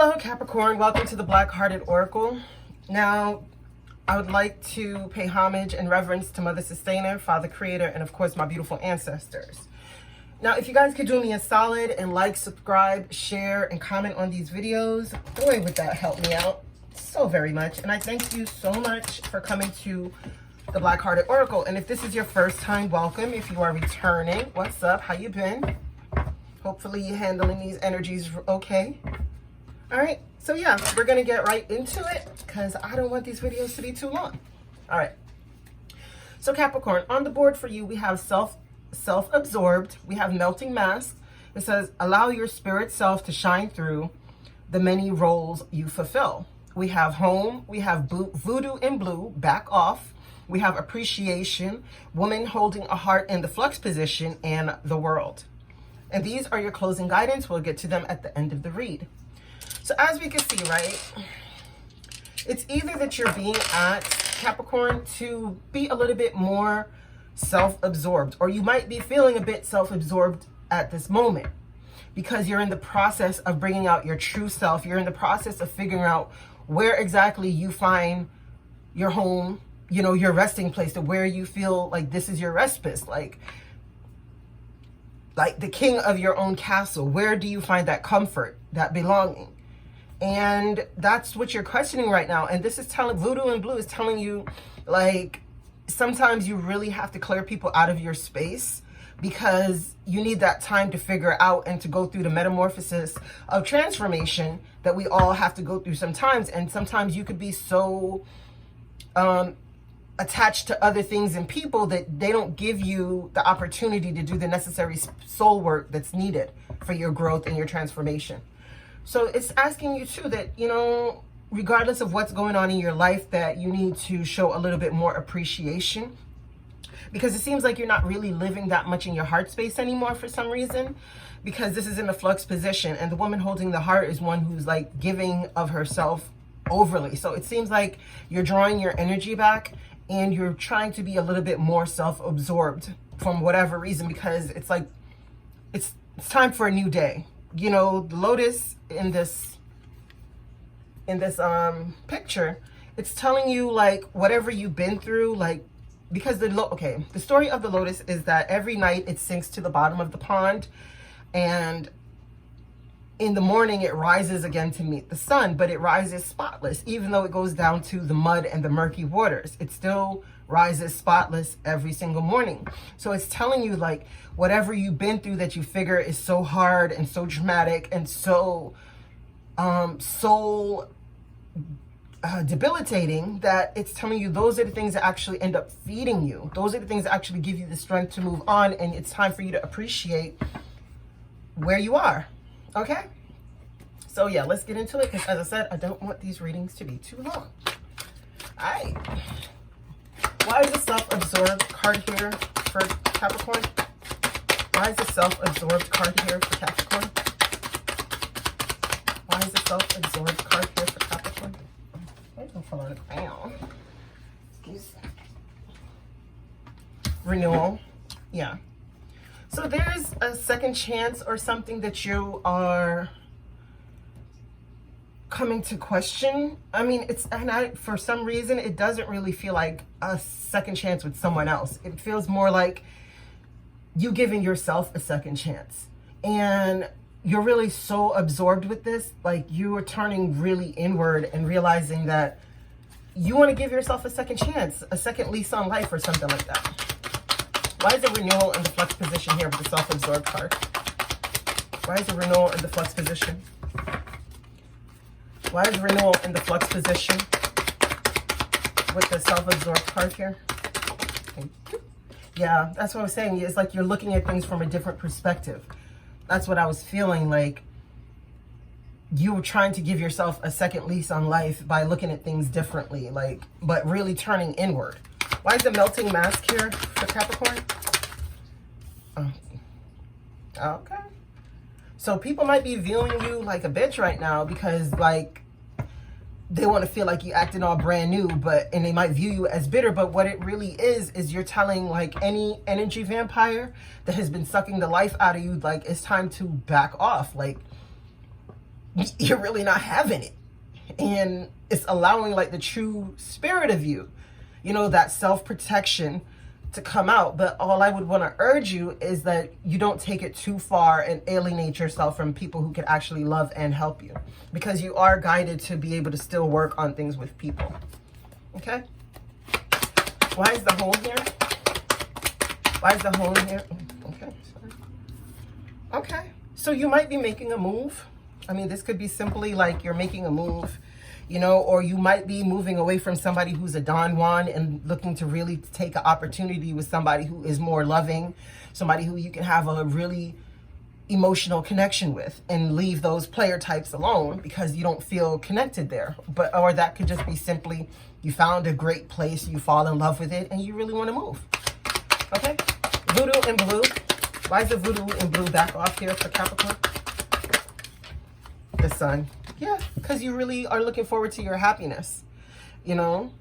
Hello Capricorn, welcome to the Black-Hearted Oracle. Now, I would like to pay homage and reverence to Mother Sustainer, Father Creator, and of course my beautiful ancestors. Now, if you guys could do me a solid and like, subscribe, share, and comment on these videos, boy, would that help me out so very much. And I thank you so much for coming to the Black-Hearted Oracle. And if this is your first time, welcome. If you are returning, what's up? How you been? Hopefully you're handling these energies okay. All right, so yeah, we're gonna get right into it because I don't want these videos to be too long. All right, so Capricorn, on the board for you, we have self-absorbed, we have melting mask. It says, allow your spirit self to shine through the many roles you fulfill. We have home, we have voodoo in blue, back off. We have appreciation, woman holding a heart in the flux position, and the world. And these are your closing guidance. We'll get to them at the end of the read. So as we can see, right, it's either that you're being asked, Capricorn, to be a little bit more self-absorbed, or you might be feeling a bit self-absorbed at this moment because you're in the process of bringing out your true self. You're in the process of figuring out where exactly you find your home, you know, your resting place, to where you feel like this is your respite, like the king of your own castle. Where do you find that comfort, that belonging? And that's what you're questioning right now. And this is telling, voodoo in blue is telling you, like, sometimes you really have to clear people out of your space because you need that time to figure out and to go through the metamorphosis of transformation that we all have to go through sometimes. And sometimes you could be so attached to other things and people that they don't give you the opportunity to do the necessary soul work that's needed for your growth and your transformation. So it's asking you too that, you know, regardless of what's going on in your life, that you need to show a little bit more appreciation, because it seems like you're not really living that much in your heart space anymore for some reason, because this is in a flux position and the woman holding the heart is one who's like giving of herself overly. So it seems like you're drawing your energy back and you're trying to be a little bit more self-absorbed from whatever reason, because it's like it's time for a new day. You know, the lotus in this picture, it's telling you like whatever you've been through, like, because the story of the lotus is that every night it sinks to the bottom of the pond, and in the morning it rises again to meet the sun, but it rises spotless. Even though it goes down to the mud and the murky waters, it still rises spotless every single morning. So it's telling you like whatever you've been through that you figure is so hard and so dramatic and so debilitating, that it's telling you those are the things that actually end up feeding you. Those are the things that actually give you the strength to move on, and it's time for you to appreciate where you are. Okay, so yeah, let's get into it, because as I said, I don't want these readings to be too long. All right, why is the self-absorbed card here for Capricorn? Why is the self-absorbed card here for Capricorn? Why is the self-absorbed card here for Capricorn? I don't fall on the ground. Excuse me. Renewal, yeah. So there's a second chance or something that you are coming to question. I mean, for some reason, it doesn't really feel like a second chance with someone else. It feels more like you giving yourself a second chance. And you're really so absorbed with this, like you are turning really inward and realizing that you want to give yourself a second chance, a second lease on life or something like that. Why is the renewal in the flux position here with the self-absorbed card? Why is the renewal in the flux position? Why is renewal in the flux position with the self-absorbed card here? Yeah, that's what I was saying. It's like you're looking at things from a different perspective. That's what I was feeling, like you were trying to give yourself a second lease on life by looking at things differently, like, but really turning inward. Why is the melting mask here for Capricorn? Oh. Okay. So people might be viewing you like a bitch right now because like they want to feel like you acting all brand new, and they might view you as bitter, but what it really is you're telling like any energy vampire that has been sucking the life out of you, like it's time to back off. Like you're really not having it. And it's allowing like the true spirit of you, you know, that self-protection to come out. But all I would want to urge you is that you don't take it too far and alienate yourself from people who can actually love and help you, because you are guided to be able to still work on things with people. Okay? Why is the hole here? Why is the hole in here? Okay. Sorry. Okay. So you might be making a move. I mean, this could be simply like you're making a move, you know, or you might be moving away from somebody who's a Don Juan and looking to really take an opportunity with somebody who is more loving, somebody who you can have a really emotional connection with, and leave those player types alone because you don't feel connected there. But, or that could just be simply you found a great place, you fall in love with it, and you really want to move. Okay? Voodoo in blue. Why is the voodoo in blue back off here for Capricorn? The sun. Yeah, because you really are looking forward to your happiness. You know?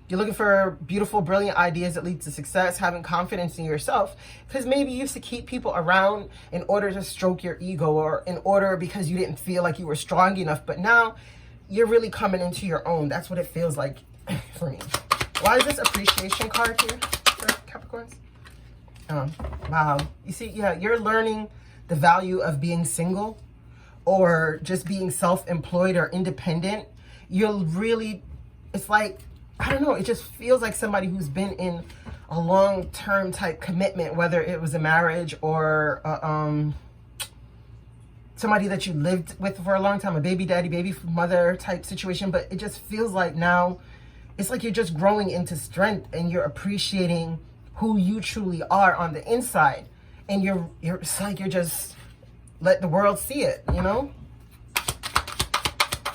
You're looking for beautiful, brilliant ideas that lead to success, having confidence in yourself. Because maybe you used to keep people around in order to stroke your ego, or in order because you didn't feel like you were strong enough. But now you're really coming into your own. That's what it feels like for me. Why is this appreciation card here for Capricorns? Wow. You see, yeah, you're learning the value of being single, or just being self-employed or independent. You'll really, it's like, I don't know, it just feels like somebody who's been in a long-term type commitment, whether it was a marriage or somebody that you lived with for a long time, a baby daddy, baby mother type situation. But it just feels like now, it's like you're just growing into strength and you're appreciating who you truly are on the inside. And it's like you're just let the world see it, you know?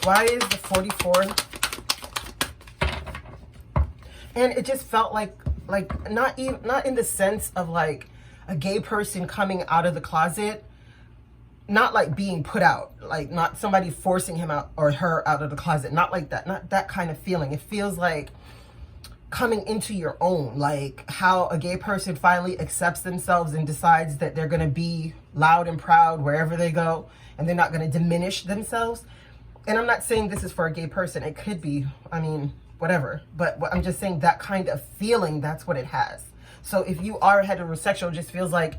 Why is the 44? And it just felt like not in the sense of like a gay person coming out of the closet, not like being put out, like not somebody forcing him out or her out of the closet, not like that, not that kind of feeling. It feels like coming into your own, like how a gay person finally accepts themselves and decides that they're going to be loud and proud wherever they go, and they're not going to diminish themselves. And I'm not saying this is for a gay person. It could be, I mean, whatever. But I'm just saying that kind of feeling, that's what it has. So if you are heterosexual, it just feels like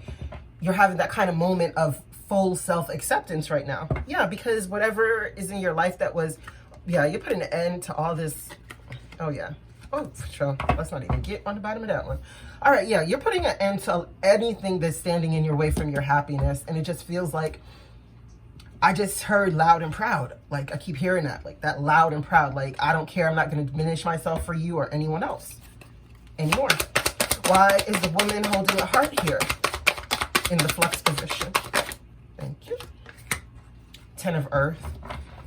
you're having that kind of moment of full self-acceptance right now. Yeah, because whatever is in your life that was, yeah, you're putting an end to all this. Oh, yeah. Oh, for sure. Let's not even get on the bottom of that one. All right, yeah, you're putting an end to anything that's standing in your way from your happiness. And it just feels like, I just heard loud and proud. Like, I keep hearing that, like that loud and proud. Like, I don't care. I'm not going to diminish myself for you or anyone else anymore. Why is the woman holding a heart here in the flux position? Thank you. 10 of Earth.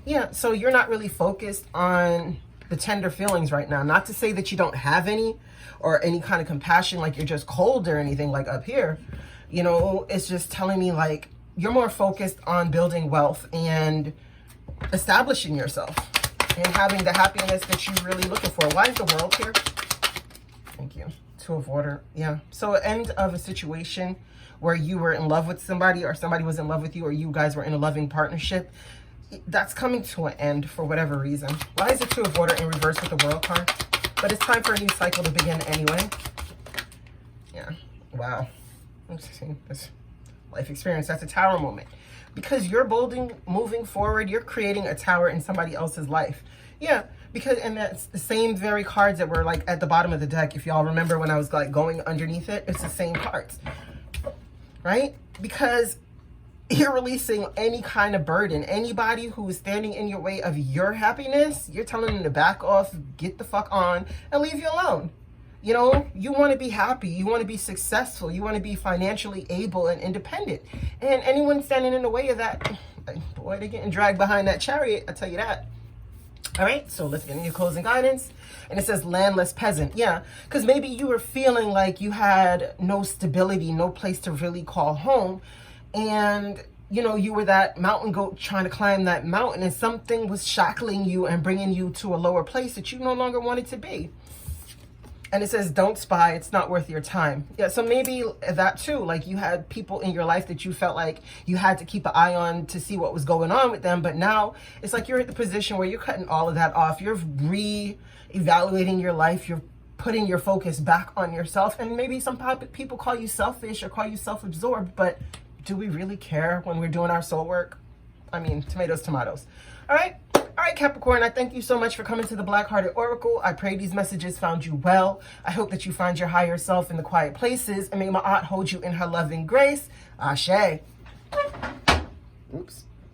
Yeah, so you're not really focused on the tender feelings right now. Not to say that you don't have any or any kind of compassion, like you're just cold or anything like up here. You know, it's just telling me like you're more focused on building wealth and establishing yourself and having the happiness that you're really looking for. Why is the World here? Thank you. 2 of Water. Yeah. So end of a situation where you were in love with somebody, or somebody was in love with you, or you guys were in a loving partnership. That's coming to an end for whatever reason. Why is the 2 of Water in reverse with the World card? But it's time for a new cycle to begin anyway. Yeah. Wow. Let's see this life experience. That's a Tower moment. Because you're moving forward, you're creating a tower in somebody else's life. Yeah. Because, and that's the same very cards that were like at the bottom of the deck. If y'all remember when I was like going underneath it, it's the same cards. Right? Because you're releasing any kind of burden. Anybody who is standing in your way of your happiness, you're telling them to back off, get the fuck on, and leave you alone. You know, you want to be happy. You want to be successful. You want to be financially able and independent. And anyone standing in the way of that, boy, they're getting dragged behind that chariot, I tell you that. All right, so let's get into your closing guidance. And it says landless peasant. Yeah, because maybe you were feeling like you had no stability, no place to really call home. And, you know, you were that mountain goat trying to climb that mountain, and something was shackling you and bringing you to a lower place that you no longer wanted to be. And it says, don't spy. It's not worth your time. Yeah, so maybe that too. Like you had people in your life that you felt like you had to keep an eye on to see what was going on with them. But now it's like you're at the position where you're cutting all of that off. You're re-evaluating your life. You're putting your focus back on yourself. And maybe some people call you selfish or call you self-absorbed. But do we really care when we're doing our soul work? I mean, tomatoes, tomatoes. All right. All right, Capricorn, I thank you so much for coming to the Black-Hearted Oracle. I pray these messages found you well. I hope that you find your higher self in the quiet places, and may my aunt hold you in her loving grace. Ashe. Oops.